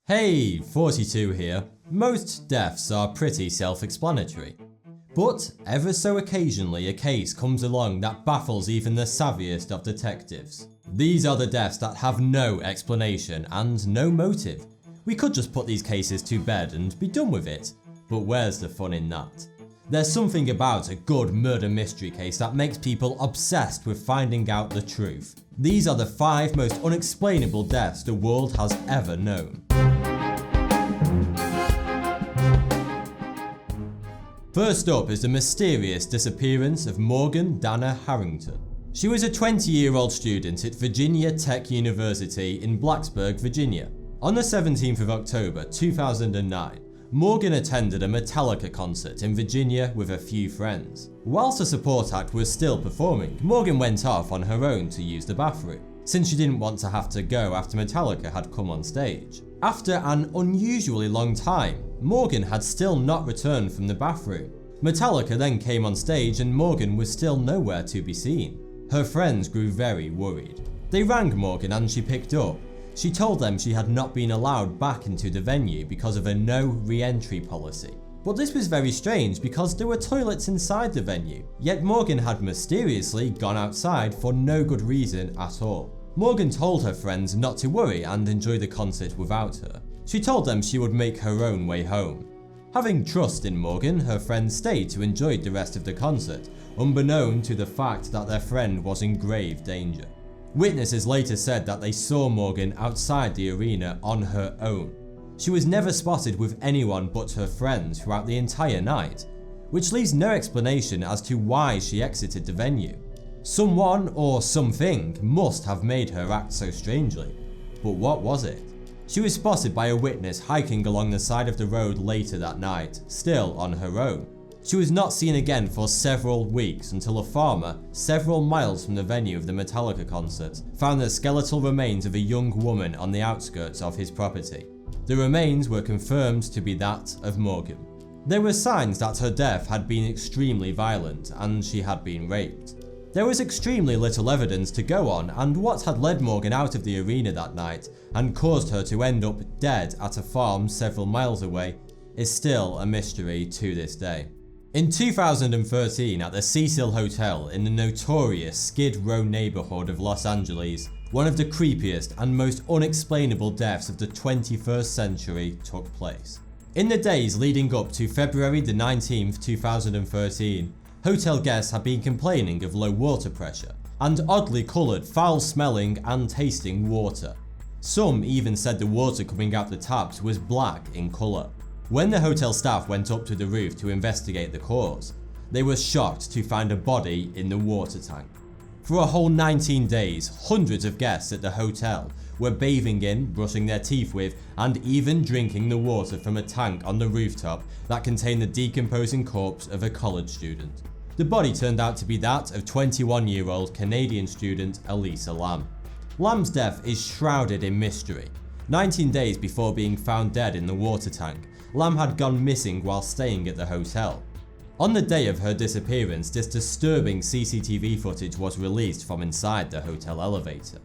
Hey, 42 here. Most deaths are pretty self-explanatory. But ever so occasionally a case comes along that baffles even the savviest of detectives. These are the deaths that have no explanation and no motive. We could just put these cases to bed and be done with it, but where's the fun in that? There's something about a good murder mystery case that makes people obsessed with finding out the truth. These are the 5 most unexplainable deaths the world has ever known. First up is the mysterious disappearance of Morgan Dana Harrington. She was a 20-year-old student at Virginia Tech University in Blacksburg, Virginia. On the 17th of October 2009, Morgan attended a Metallica concert in Virginia with a few friends. Whilst the support act was still performing, Morgan went off on her own to use the bathroom, since she didn't want to have to go after Metallica had come on stage. After an unusually long time, Morgan had still not returned from the bathroom. Metallica then came on stage and Morgan was still nowhere to be seen. Her friends grew very worried. They rang Morgan and she picked up. She told them she had not been allowed back into the venue because of a no re-entry policy. But this was very strange because there were toilets inside the venue, yet Morgan had mysteriously gone outside for no good reason at all. Morgan told her friends not to worry and enjoy the concert without her. She told them she would make her own way home. Having trust in Morgan, her friends stayed to enjoy the rest of the concert, unbeknown to the fact that their friend was in grave danger. Witnesses later said that they saw Morgan outside the arena on her own. She was never spotted with anyone but her friends throughout the entire night, which leaves no explanation as to why she exited the venue. Someone or something must have made her act so strangely, but what was it? She was spotted by a witness hiking along the side of the road later that night, still on her own. She was not seen again for several weeks until a farmer, several miles from the venue of the Metallica concert, found the skeletal remains of a young woman on the outskirts of his property. The remains were confirmed to be that of Morgan. There were signs that her death had been extremely violent and she had been raped. There was extremely little evidence to go on, and what had led Morgan out of the arena that night and caused her to end up dead at a farm several miles away is still a mystery to this day. In 2013, at the Cecil Hotel in the notorious Skid Row neighborhood of Los Angeles, one of the creepiest and most unexplainable deaths of the 21st century took place. In the days leading up to February the 19th, 2013, hotel guests had been complaining of low water pressure and oddly coloured, foul-smelling and tasting water. Some even said the water coming out the taps was black in colour. When the hotel staff went up to the roof to investigate the cause, they were shocked to find a body in the water tank. For a whole 19 days, hundreds of guests at the hotel were bathing in, brushing their teeth with, and even drinking the water from a tank on the rooftop that contained the decomposing corpse of a college student. The body turned out to be that of 21-year-old Canadian student Elise Lam. Lam's death is shrouded in mystery. 19 days before being found dead in the water tank, Lam had gone missing while staying at the hotel. On the day of her disappearance, this disturbing CCTV footage was released from inside the hotel elevator.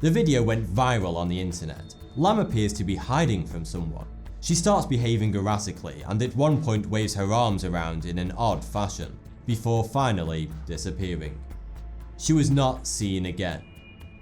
The video went viral on the internet. Lam appears to be hiding from someone. She starts behaving erratically and at one point waves her arms around in an odd fashion, before finally disappearing. She was not seen again,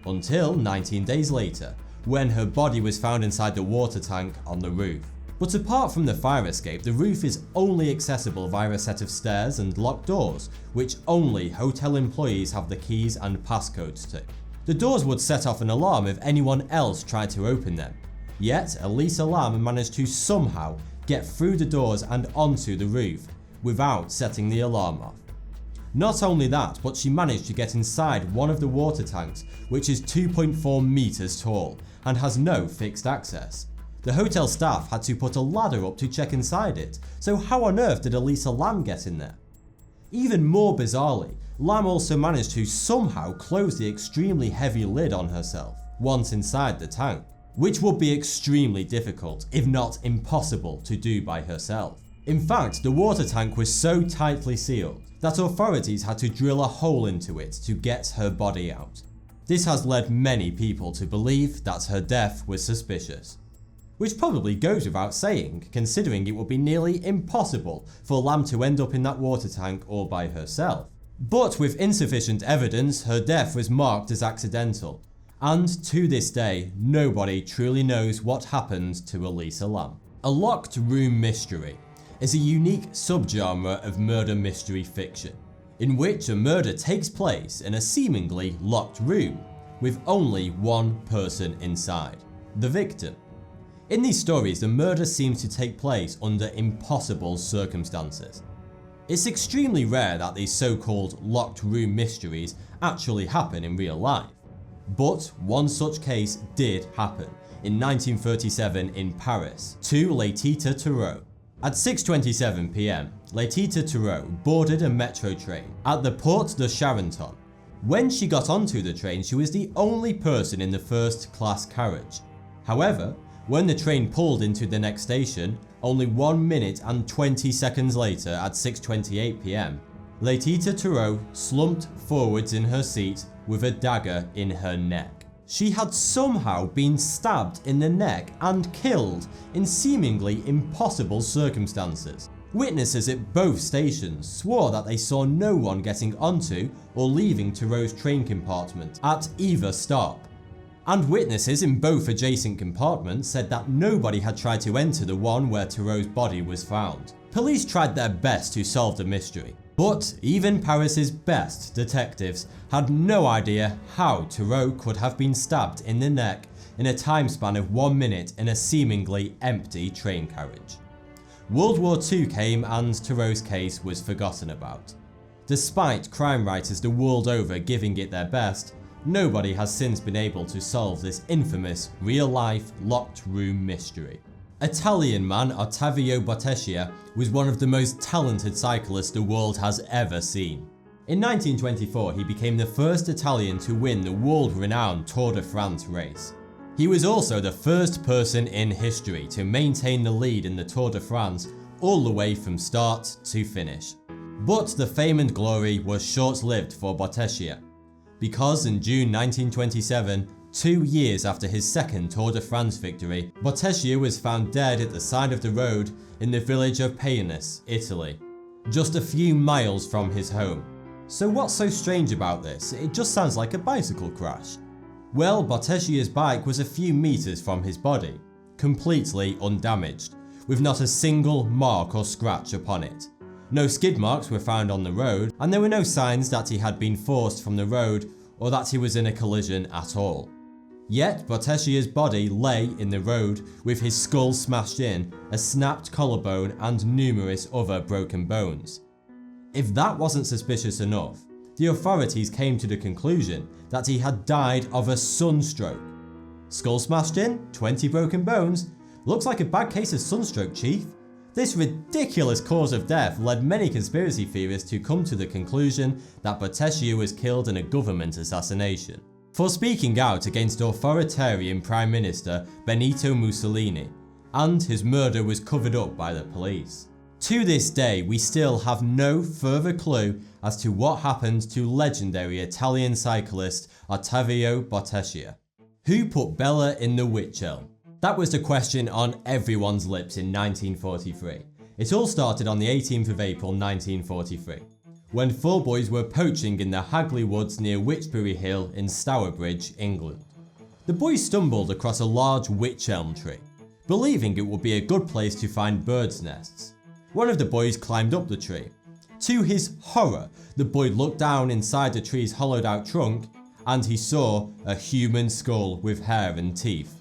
until 19 days later, when her body was found inside the water tank on the roof. But apart from the fire escape, the roof is only accessible via a set of stairs and locked doors, which only hotel employees have the keys and passcodes to. The doors would set off an alarm if anyone else tried to open them. Yet, Elise Lam managed to somehow get through the doors and onto the roof, without setting the alarm off. Not only that, but she managed to get inside one of the water tanks, which is 2.4 meters tall and has no fixed access. The hotel staff had to put a ladder up to check inside it, so how on earth did Elise Lam get in there? Even more bizarrely, Lam also managed to somehow close the extremely heavy lid on herself once inside the tank, which would be extremely difficult, if not impossible, to do by herself. In fact, the water tank was so tightly sealed that authorities had to drill a hole into it to get her body out. This has led many people to believe that her death was suspicious. which probably goes without saying, considering it would be nearly impossible for Lam to end up in that water tank all by herself. But with insufficient evidence, her death was marked as accidental, and to this day, nobody truly knows what happened to Elise Lam. A locked room mystery is a unique subgenre of murder mystery fiction, in which a murder takes place in a seemingly locked room, with only one person inside, the victim. In these stories, the murder seems to take place under impossible circumstances. It's extremely rare that these so-called locked room mysteries actually happen in real life. But one such case did happen in 1937 in Paris to Laetitia Turturro. At 6:27 PM, Laetitia Turturro boarded a metro train at the Porte de Charenton. When she got onto the train, she was the only person in the first class carriage. However, when the train pulled into the next station, only 1 minute and 20 seconds later at 6:28 PM, Laetitia Turturro slumped forwards in her seat with a dagger in her neck. She had somehow been stabbed in the neck and killed in seemingly impossible circumstances. Witnesses at both stations swore that they saw no one getting onto or leaving Turturro's train compartment at either stop. And witnesses in both adjacent compartments said that nobody had tried to enter the one where Turturro's body was found. Police tried their best to solve the mystery, but even Paris's best detectives had no idea how Turturro could have been stabbed in the neck in a time span of 1 minute in a seemingly empty train carriage. World War II came and Turturro's case was forgotten about. Despite crime writers the world over giving it their best, nobody has since been able to solve this infamous real-life locked room mystery. Italian man Ottavio Bottescia was one of the most talented cyclists the world has ever seen. In 1924, he became the first Italian to win the world-renowned Tour de France race. He was also the first person in history to maintain the lead in the Tour de France all the way from start to finish. But the fame and glory was short-lived for Bottescia, because in June 1927, 2 years after his second Tour de France victory, Bottescia was found dead at the side of the road in the village of Paenus, Italy, just a few miles from his home. So what's so strange about this? It just sounds like a bicycle crash. Well, Bottescia's bike was a few meters from his body, completely undamaged, with not a single mark or scratch upon it. No skid marks were found on the road, and there were no signs that he had been forced from the road or that he was in a collision at all. Yet Bottescia's body lay in the road with his skull smashed in, a snapped collarbone and numerous other broken bones. If that wasn't suspicious enough, the authorities came to the conclusion that he had died of a sunstroke. Skull smashed in, 20 broken bones. Looks like a bad case of sunstroke, Chief. This ridiculous cause of death led many conspiracy theorists to come to the conclusion that Bottescia was killed in a government assassination for speaking out against authoritarian Prime Minister Benito Mussolini, and his murder was covered up by the police. To this day, we still have no further clue as to what happened to legendary Italian cyclist Ottavio Bottescia. Who put Bella in the witch elm? That was the question on everyone's lips in 1943. It all started on the 18th of April 1943, when 4 boys were poaching in the Hagley Woods near Witchbury Hill in Stourbridge, England. The boys stumbled across a large wych elm tree, believing it would be a good place to find birds' nests. One of the boys climbed up the tree. To his horror, the boy looked down inside the tree's hollowed out trunk and he saw a human skull with hair and teeth.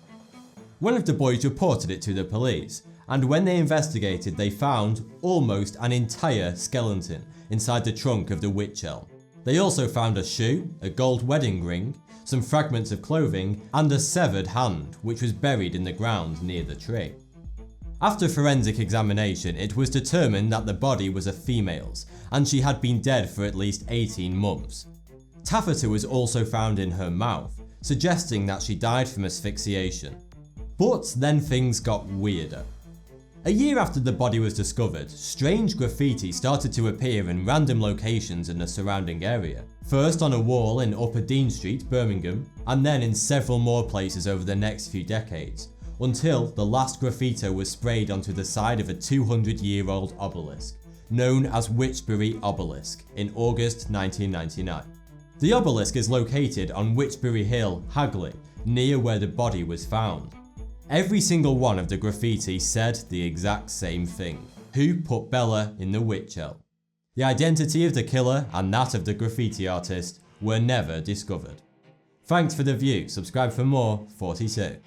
One of the boys reported it to the police, and when they investigated they found almost an entire skeleton inside the trunk of the wych elm. They also found a shoe, a gold wedding ring, some fragments of clothing and a severed hand which was buried in the ground near the tree. After forensic examination, it was determined that the body was a female's and she had been dead for at least 18 months. Taffeta was also found in her mouth, suggesting that she died from asphyxiation. But then things got weirder. A year after the body was discovered, strange graffiti started to appear in random locations in the surrounding area. First on a wall in Upper Dean Street, Birmingham, and then in several more places over the next few decades, until the last graffito was sprayed onto the side of a 200-year-old obelisk, known as Witchbury Obelisk, in August 1999. The obelisk is located on Witchbury Hill, Hagley, near where the body was found. Every single one of the graffiti said the exact same thing: who put Bella in the witch hell? The identity of the killer and that of the graffiti artist were never discovered. Thanks for the view, subscribe for more. 46.